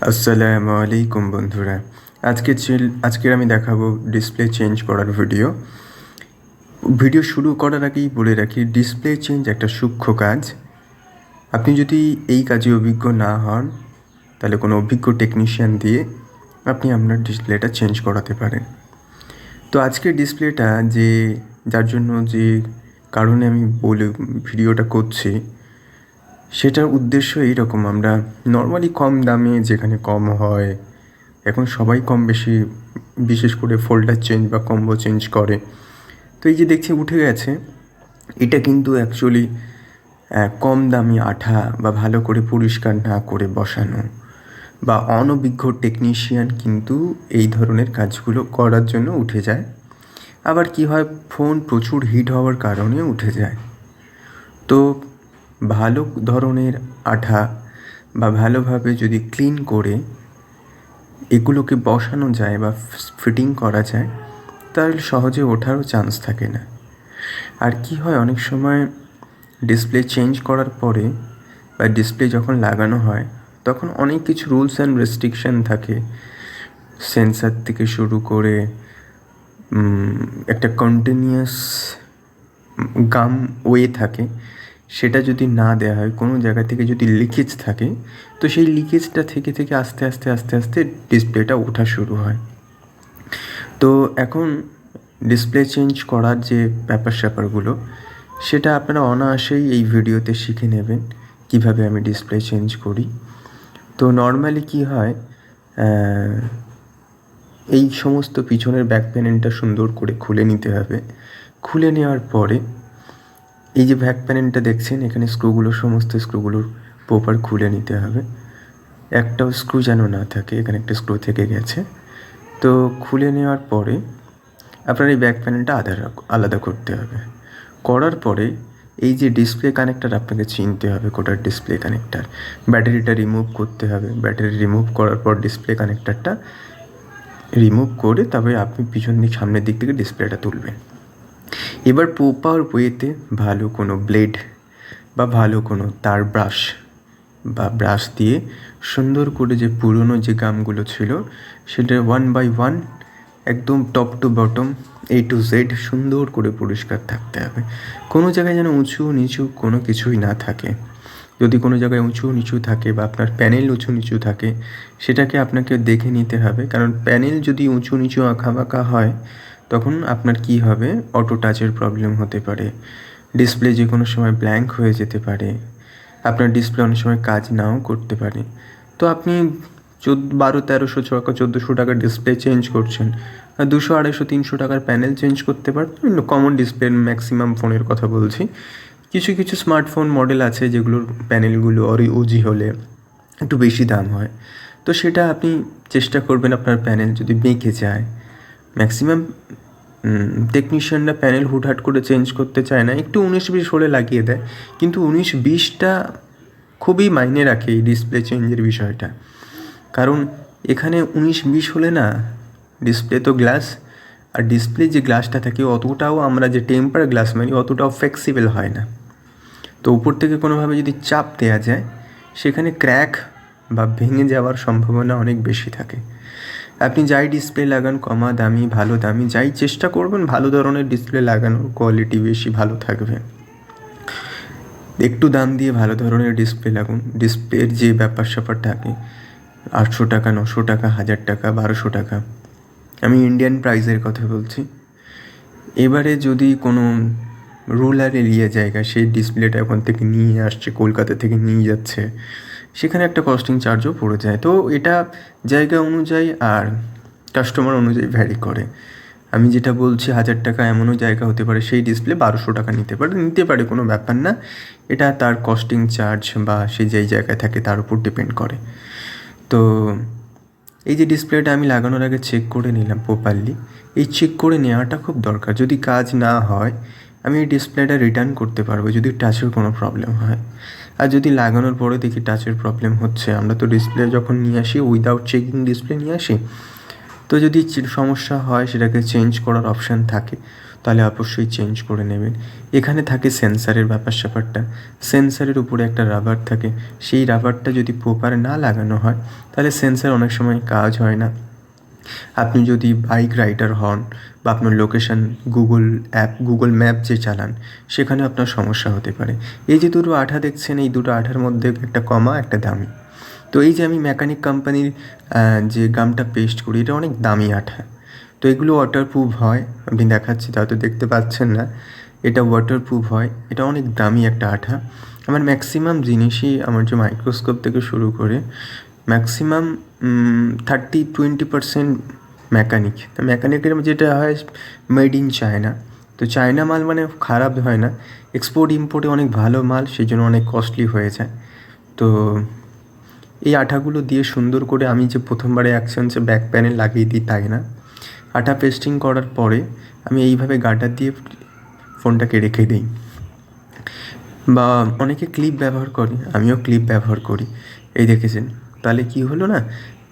আসসালামু আলাইকুম বন্ধুরা। আজকের আমি দেখাবো ডিসপ্লে চেঞ্জ করার ভিডিও শুরু করার আগেই বলে রাখি, ডিসপ্লে চেঞ্জ একটা সূক্ষ্ম কাজ। আপনি যদি এই কাজে অভিজ্ঞ না হন, তাহলে কোনো অভিজ্ঞ টেকনিশিয়ান দিয়ে আপনি আপনার ডিসপ্লেটা চেঞ্জ করাতে পারেন। তো আজকের ডিসপ্লেটা যার জন্য যে কারণে আমি ভিডিওটা করছি, সেটার উদ্দেশ্য এইরকম: আমরা নর্মালি কম দামে, যেখানে কম হয়, এখন সবাই কম বেশি বিশেষ করে ফোল্ডার চেঞ্জ বা কম্বো চেঞ্জ করে। তো এই যে দেখছি উঠে গেছে, এটা কিন্তু অ্যাকচুয়ালি কম দামি আঠা বা ভালো করে পরিষ্কার না করে বসানো, বা অনভিজ্ঞ টেকনিশিয়ান কিন্তু এই ধরনের কাজগুলো করার জন্য উঠে যায়। আবার কি হয়, ফোন প্রচুর হিট হওয়ার কারণে উঠে যায়। তো ভালো ধরনের আঠা বা ভালোভাবে যদি ক্লিন করে এগুলোকে বসানো যায় বা ফিটিং করা যায়, তাহলে সহজে ওঠারও চান্স থাকে না। আর কি হয়, অনেক সময় ডিসপ্লে চেঞ্জ করার পরে বা ডিসপ্লে যখন লাগানো হয়, তখন অনেক কিছু রুলস অ্যান্ড রেস্ট্রিকশান থাকে। সেন্সার থেকে শুরু করে একটা কন্টিনিউয়াস গাম ওয়ে থাকে, সেটা যদি না দেওয়া হয়, কোনো জায়গা থেকে যদি লিকেজ থাকে, তো সেই লিকেজটা থেকে থেকে আস্তে আস্তে আস্তে আস্তে ডিসপ্লেটা ওঠা শুরু হয়। তো এখন ডিসপ্লে চেঞ্জ করার যে ব্যাপারগুলো, সেটা আপনারা অনায়াসেই এই ভিডিওতে শিখে নেবেন কিভাবে আমি ডিসপ্লে চেঞ্জ করি। তো নর্মালি কি হয়, এই সমস্ত পিছনের ব্যাক প্যানেলটা সুন্দর করে খুলে নিতে হবে। খুলে নেওয়ার পরে এই যে ব্যাক প্যানেলটা দেখছেন, এখানে সমস্ত স্ক্রুগুলোর প্রপার খুলে নিতে হবে। একটাও স্ক্রু যেন না থাকে, এখানে একটা স্ক্রু থেকে গেছে। তো খুলে নেওয়ার পরে আপনার এই ব্যাক প্যানেলটা আলাদা করতে হবে। করার পরে এই যে ডিসপ্লে কানেক্টার আপনাকে চিনতে হবে, কোটার ডিসপ্লে কানেক্টার, ব্যাটারিটা রিমুভ করতে হবে। ব্যাটারি রিমুভ করার পর ডিসপ্লে কানেক্টারটা রিমুভ করে তবে আপনি সামনের দিক থেকে ডিসপ্লেটা তুলবেন। এবার প্রপার ওয়েতে ভালো কোনো ব্লেড বা ভালো কোনো তার ব্রাশ দিয়ে সুন্দর করে যে পুরনো যে গামগুলো ছিল, সেটা 1 by 1 একদম top to bottom A to Z সুন্দর করে পরিষ্কার থাকতে হবে। কোনো জায়গায় যেন উঁচু নিচু কোনো কিছুই না থাকে। যদি কোনো জায়গায় উঁচু নিচু থাকে বা আপনার প্যানেল উঁচু নিচু থাকে, সেটাকে আপনাকে দেখে নিতে হবে। কারণ প্যানেল যদি উঁচু নিচু আঁকাবাঁকা হয়, তখন আপনার কি হবে, অটো টাচের প্রবলেম হতে পারে, ডিসপ্লে যে কোনো সময় ব্ল্যাঙ্ক হয়ে যেতে পারে, আপনার ডিসপ্লে অনেক সময় কাজ নাও করতে পারে। তো আপনি 1200-1300 টাকা 1400 টাকার ডিসপ্লে চেঞ্জ করছেন, 200-250-300 টাকার প্যানেল চেঞ্জ করতে পারবেন। কমন ডিসপ্লে ম্যাক্সিমাম ফোনের কথা বলছি। কিছু কিছু স্মার্টফোন মডেল আছে যেগুলোর প্যানেলগুলো ওজি হলে একটু বেশি দাম হয়। তো সেটা আপনি চেষ্টা করবেন, আপনার প্যানেল যদি বেঁকে যায়। ম্যাক্সিমাম টেকনিশিয়ানরা প্যানেল হুটহাট করে চেঞ্জ করতে চায় না, একটু 19-20 হলে লাগিয়ে দেয়। কিন্তু 19-20টা খুবই মাইনে রাখে এই ডিসপ্লে চেঞ্জের বিষয়টা। কারণ এখানে 19-20 হলে না, ডিসপ্লে তো গ্লাস, আর ডিসপ্লে যে গ্লাসটা থাকে অতটাও, আমরা যে টেম্পার গ্লাস মানি, অতটাও ফ্লেক্সিবল হয় না। তো উপর থেকে কোনোভাবে যদি চাপ দেওয়া যায়, সেখানে ক্র্যাক বা ভেঙে যাওয়ার সম্ভাবনা অনেক বেশি থাকে। আপনি যাই ডিসপ্লে লাগান, কমা দামি ভালো দামি যাই চেষ্টা করবেন, ভালো ধরনের ডিসপ্লে লাগানোর কোয়ালিটি বেশি ভালো থাকবে। একটু দাম দিয়ে ভালো ধরনের ডিসপ্লে লাগুন। ডিসপ্লের যে ব্যাপার থাকে, 800 টাকা, 900 টাকা, 1000 টাকা, 1200 টাকা, আমি ইন্ডিয়ান প্রাইসের কথা বলছি। এবারে যদি কোনো রুরাল এরিয়া জায়গা, সেই ডিসপ্লেটা ওখান থেকে নিয়ে আসছে, কলকাতা থেকে নিয়ে যাচ্ছে, সেখানে একটা কস্টিং চার্জও পড়ে যায়। তো এটা জায়গা অনুযায়ী আর কাস্টমার অনুযায়ী ভ্যারি করে। আমি যেটা বলছি 1000 টাকা, এমনও জায়গা হতে পারে সেই ডিসপ্লে 1200 টাকা নিতে পারে, কোনো ব্যাপার না। এটা তার কস্টিং চার্জ বা সে যেই জায়গায় থাকে তার উপর ডিপেন্ড করে। তো এই যে ডিসপ্লেটা আমি লাগানোর আগে চেক করে নিলাম প্রপারলি, এই চেক করে নেওয়াটা খুব দরকার। যদি কাজ না হয়, আমি এই ডিসপ্লেটা রিটার্ন করতে পারবো যদি টাচের কোনো প্রবলেম হয়। আর যদি লাগানোর পরে দেখি টাচের প্রবলেম হচ্ছে, আমরা তো ডিসপ্লে যখন নিয়ে আসি উইদাউট চেকিং ডিসপ্লে নিয়ে আসি, তো যদি সমস্যা হয় সেটাকে চেঞ্জ করার অপশান থাকে। তাহলে অবশ্যই চেঞ্জ করে নেবেন। এখানে থাকে সেন্সারের ব্যাপার-স্যাপারটা। সেন্সারের উপরে একটা রাবার থাকে, সেই রাবারটা যদি প্রপার না লাগানো হয় তাহলে সেন্সার অনেক সময় কাজ হয় না। আপনি যদি বাইক রাইডার হন বা আপনার লোকেশন গুগল ম্যাপ যে চালান, সেখানে আপনার সমস্যা হতে পারে। এই যে দুটো আঠা দেখছেন, এই দুটো আঠার মধ্যে একটা কমা, একটা দামি। তো এই যে আমি মেকানিক কোম্পানির যে গামটা পেস্ট করি, এটা অনেক দামি আঠা। তো এগুলো ওয়াটারপ্রুফ হয়, আপনি দেখাচ্ছি তা হয়তো দেখতে পাচ্ছেন না, এটা ওয়াটারপ্রুফ হয়, এটা অনেক দামি একটা আঠা। আমার ম্যাক্সিমাম জিনিসই, আমার যে মাইক্রোস্কোপ থেকে শুরু করে ম্যাক্সিমাম 30-20% মেকানিক। তো মেকানিকের যেটা হয় মেড ইন চায়না। তো চায়না মাল মানে খারাপ হয় না, এক্সপোর্ট ইম্পোর্টে অনেক ভালো মাল, সেই জন্য অনেক কস্টলি হয়ে যায়। তো এই আঠাগুলো দিয়ে সুন্দর করে আমি যে প্রথমবারে অ্যাকশনসে ব্যাক প্যানেল লাগিয়ে দিই তাই না, আঠা পেস্টিং করার পরে আমি এইভাবে গার্ডার দিয়ে ফোনটাকে রেখে দিই। বা অনেকে ক্লিপ ব্যবহার করে, আমিও ক্লিপ ব্যবহার করি, এই দেখেছেন। তাহলে কি হলো না,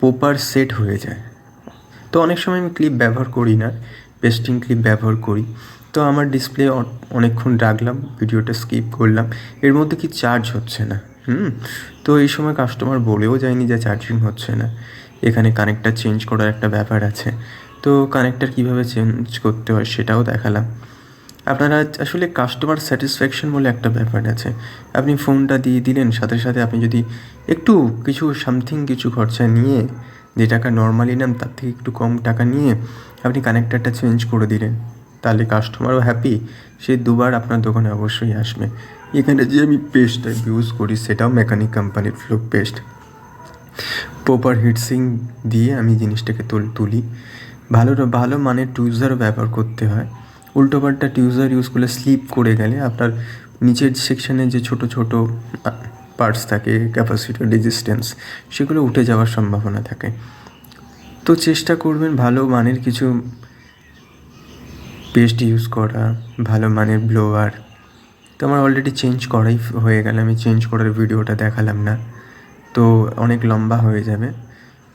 প্রপার সেট হয়ে যায়। তো অনেক সময় আমি ক্লিপ ব্যবহার করি না, পেস্টিং ক্লিপ ব্যবহার করি। তো আমার ডিসপ্লে অনেকক্ষণ রাখলাম, ভিডিওটা স্কিপ করলাম, এর মধ্যে কি চার্জ হচ্ছে না। তো এই সময় কাস্টমার বলেও যায়নি যে চার্জিং হচ্ছে না। এখানে কানেক্টার চেঞ্জ করার একটা ব্যাপার আছে, তো কানেক্টার কীভাবে চেঞ্জ করতে হয় সেটাও দেখালাম। আপনারা আসলে কাস্টমার স্যাটিসফ্যাকশন বলে একটা ব্যাপার আছে। আপনি ফোনটা দিয়ে দিলেন, সাথে সাথে আপনি যদি একটু কিছু সামথিং কিছু খরচা নিয়ে, যে টাকা নর্মালি নেন তার থেকে একটু কম টাকা নিয়ে আপনি কানেক্টারটা চেঞ্জ করে দিলেন, তাহলে কাস্টমারও হ্যাপি, সে দুবার আপনার দোকানে অবশ্যই আসবে। এখানে যে আমি পেস্টটা ইউজ করি সেটাও মেকানিক কোম্পানির ফ্লো পেস্ট। প্রপার হিটসিং দিয়ে আমি জিনিসটাকে তুলি। ভালো মানের টুইজারও ব্যবহার করতে হয়। উল্টোপাল্টা টুইজার ইউজ করলে স্লিপ করে গেলে আপনার নিচের সেকশানে যে ছোটো ছোটো পার্টস থাকে, ক্যাপাসিটর, রেজিস্ট্যান্স, সেগুলো উঠে যাওয়ার সম্ভাবনা থাকে। তো চেষ্টা করবেন ভালো মানের কিছু পেস্ট ইউজ করা, ভালো মানের ব্লোয়ার। তো আমার অলরেডি চেঞ্জ করাই হয়ে গেল, আমি চেঞ্জ করার ভিডিওটা দেখালাম না, তো অনেক লম্বা হয়ে যাবে।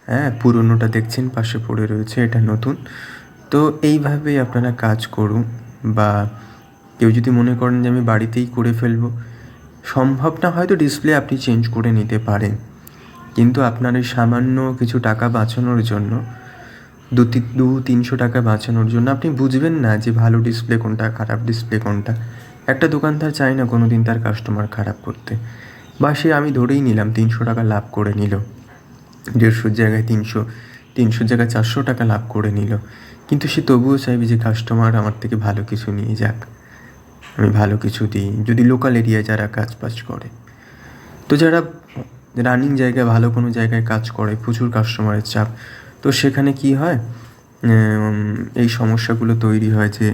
হ্যাঁ, পুরনোটা দেখছেন পাশে পড়ে রয়েছে, এটা নতুন। তো এইভাবেই আপনারা কাজ করুন। বা কেউ যদি মনে করেন যে আমি বাড়িতেই করে ফেলবো, সম্ভব না হয়তো ডিসপ্লে আপনি চেঞ্জ করে নিতে পারেন, কিন্তু আপনার ওই সামান্য কিছু টাকা বাঁচানোর জন্য, 200-300 টাকা বাঁচানোর জন্য আপনি বুঝবেন না যে ভালো ডিসপ্লে কোনটা, খারাপ ডিসপ্লে কোনটা। একটা দোকানদার চায় না কোনো দিন তার কাস্টমার খারাপ করতে, বা সে, আমি ধরেই নিলাম 300 টাকা লাভ করে নিল, 150 জায়গায় 300 জায়গায় 400 টাকা লাভ করে নিল, কিন্তু সে তবুও চাইবে যে কাস্টমার আমার থেকে ভালো কিছু নিয়ে যাক, আমি ভালো কিছু দিই। যদি লোকাল এরিয়ায় যারা কাজ করে, তো যারা রানিং জায়গায়, ভালো কোনো জায়গায় কাজ করে, প্রচুর কাস্টমারের চাপ, তো সেখানে কি হয়, এই সমস্যাগুলো তৈরি হয় যে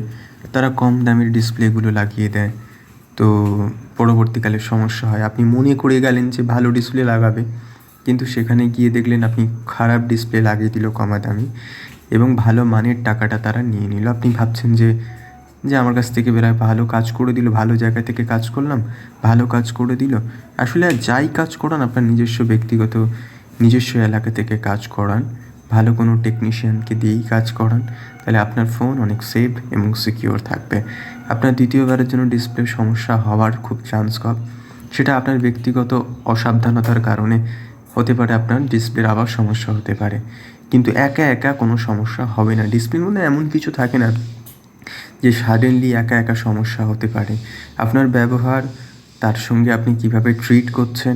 তারা কম দামের ডিসপ্লেগুলো লাগিয়ে দেয়। তো পরবর্তীকালে সমস্যা হয়। আপনি মনে করে গেলেন যে ভালো ডিসপ্লে লাগাবে, কিন্তু সেখানে গিয়ে দেখলেন আপনি খারাপ ডিসপ্লে লাগিয়ে দিল কমা দামি, এবং ভালো মানের টাকাটা তারা নিয়ে নিল। আপনি ভাবছেন যে আমার কাছ থেকে বেরায় ভালো কাজ করে দিল, ভালো জায়গা থেকে কাজ করলাম, ভালো কাজ করে দিল। আসলে যাই কাজ করান আপনার নিজস্ব এলাকা থেকে কাজ করান, ভালো কোনো টেকনিশিয়ানকে দিয়েই কাজ করান, তাহলে আপনার ফোন অনেক সেফ এবং সিকিওর থাকবে। আপনার দ্বিতীয়বারের জন্য ডিসপ্লে সমস্যা হওয়ার খুব চান্স কম, সেটা আপনার ব্যক্তিগত অসাবধানতার কারণে হতে পারে, আপনার ডিসপ্লের আবার সমস্যা হতে পারে, কিন্তু একা একা কোনো সমস্যা হবে না। ডিসপ্লের মধ্যে এমন কিছু থাকে না যে সাডেনলি একা একা সমস্যা হতে পারে। আপনার ব্যবহার, তার সঙ্গে আপনি কিভাবে ট্রিট করছেন,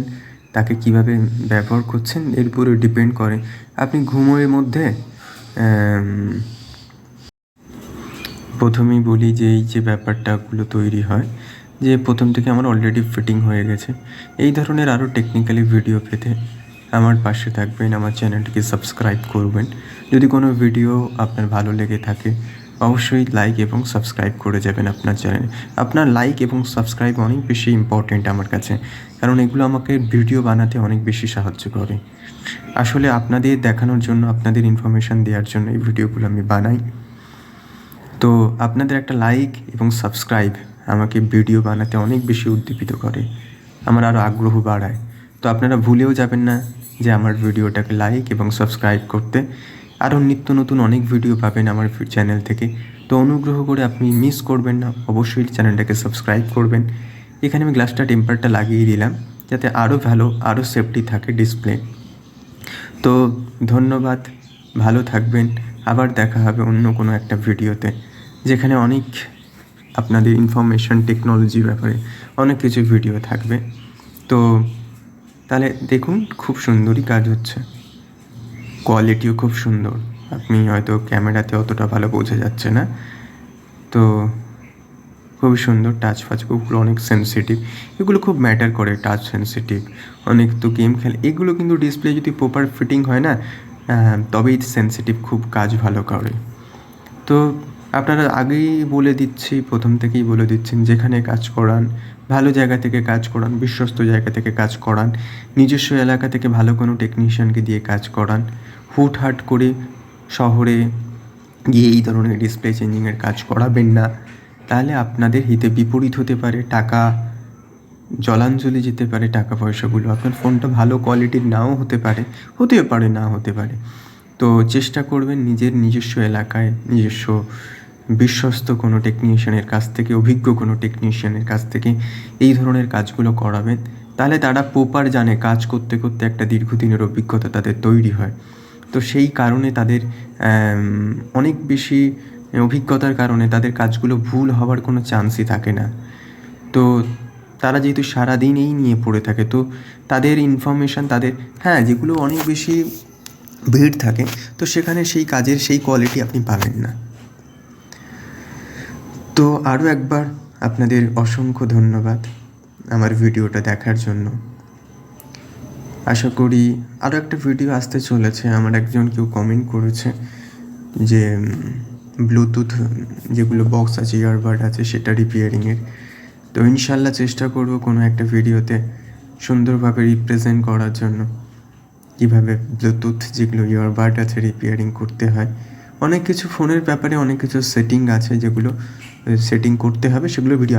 তাকে কিভাবে ব্যবহার করছেন, এর উপরে ডিপেন্ড করে। আপনি ঘুমোয়ের মধ্যে প্রথমেই বলি যে এই যে ব্যাপারটাগুলো তৈরি হয়, যে প্রথম থেকে আমার অলরেডি ফিটিং হয়ে গেছে। এই ধরনের আরও টেকনিক্যালি ভিডিও পেতে আমার পাশে থাকবেন, আমার চ্যানেলটিকে সাবস্ক্রাইব করবেন। যদি কোনো ভিডিও আপনার ভালো লেগে থাকে অবশ্যই লাইক এবং সাবস্ক্রাইব করে যাবেন আপনার চ্যানেলে। আপনার লাইক এবং সাবস্ক্রাইব অনেক বেশি ইম্পর্টেন্ট আমার কাছে, কারণ এগুলো আমাকে ভিডিও বানাতে অনেক বেশি সাহায্য করে। আসলে আপনাদের দেখানোর জন্য, আপনাদের ইনফরমেশান দেওয়ার জন্য এই ভিডিওগুলো আমি বানাই। তো আপনাদের একটা লাইক এবং সাবস্ক্রাইব আমাকে ভিডিও বানাতে অনেক বেশি উদ্দীপিত করে, আমার আরও আগ্রহ বাড়ায়। তো আপনারা ভুলেও যাবেন না যে আমার ভিডিওটাকে লাইক এবং সাবস্ক্রাইব করতে, আরও নিত্য নতুন অনেক ভিডিও পাবেন আমার চ্যানেল থেকে। তো অনুগ্রহ করে আপনি মিস করবেন না, অবশ্যই চ্যানেলটাকে সাবস্ক্রাইব করবেন। এখানে আমি গ্লাসটা টেম্পারটা লাগিয়ে দিলাম যাতে আরও ভালো, আরও সেফটি থাকে ডিসপ্লে। তো ধন্যবাদ, ভালো থাকবেন। আবার দেখা হবে অন্য কোনো একটা ভিডিওতে, যেখানে অনেক আপনাদের ইনফরমেশান টেকনোলজির ব্যাপারে অনেক কিছু ভিডিও থাকবে। তো তাহলে দেখুন, খুব সুন্দরই কাজ হচ্ছে, কোয়ালিটিও খুব সুন্দর। আপনি হয়তো ক্যামেরাতে অতটা ভালো বোঝা যাচ্ছে না, তো খুবই সুন্দর। টাচ ফাচগুলো অনেক সেন্সিটিভ, এগুলো খুব ম্যাটার করে, টাচ সেন্সিটিভ। অনেক তো গেম খেলে, এগুলো কিন্তু ডিসপ্লে যদি প্রপার ফিটিং হয় না, তবেই সেন্সিটিভ খুব কাজ ভালো করে। তো আপনারা আগেই বলে দিচ্ছি, প্রথম থেকেই বলে দিচ্ছেন, যেখানে কাজ করান ভালো জায়গা থেকে কাজ করান, বিশ্বস্ত জায়গা থেকে কাজ করান, নিজস্ব এলাকা থেকে ভালো কোনো টেকনিশিয়ানকে দিয়ে কাজ করান। হুটহাট করে শহরে গিয়ে এই ধরনের ডিসপ্লে চেঞ্জিংয়ের কাজ করাবেন না, তাহলে আপনাদের হিতে বিপরীত হতে পারে। টাকা জলাঞ্জলি যেতে পারে, টাকা পয়সাগুলো। আপনার ফোনটা ভালো কোয়ালিটির নাও হতে পারে, হতেও পারে, না হতে পারে। তো চেষ্টা করবেন নিজের নিজস্ব এলাকায় নিজস্ব বিশ্বস্ত কোনো টেকনিশিয়ানের কাছ থেকে, অভিজ্ঞ কোনো টেকনিশিয়ানের কাছ থেকে এই ধরনের কাজগুলো করাবেন। তাহলে তারা প্রপার জানে, কাজ করতে করতে একটা দীর্ঘদিনের অভিজ্ঞতা তাদের তৈরি হয়। তো সেই কারণে তাদের অনেক বেশি অভিজ্ঞতার কারণে তাদের কাজগুলো ভুল হওয়ার কোনো চান্সই থাকে না। তো তারা যেহেতু সারাদিন এই নিয়ে পড়ে থাকে, তো তাদের ইনফরমেশান তাদের, যেগুলো অনেক বেশি ভিড় থাকে, তো সেখানে সেই কাজের সেই কোয়ালিটি আপনি পাবেন না। তো আরও একবার আপনাদের অসংখ্য ধন্যবাদ আমার ভিডিওটা দেখার জন্য। আশা করি আরও একটা ভিডিও আসতে চলেছে। আমার একজন কেউ কমেন্ট করেছে যে ব্লুটুথ যেগুলো বক্স আছে, ইয়ারবাড আছে, সেটা রিপেয়ারিংয়ের। তো ইনশাল্লাহ চেষ্টা করব কোনো একটা ভিডিওতে সুন্দরভাবে রিপ্রেজেন্ট করার জন্য, কীভাবে ব্লুটুথ যেগুলো ইয়ারবাড আছে রিপেয়ারিং করতে হয়। অনেক কিছু ফোনের ব্যাপারে অনেক কিছু সেটিং আছে যেগুলো সেটিং করতে হবে, সেগুলো ভিডিও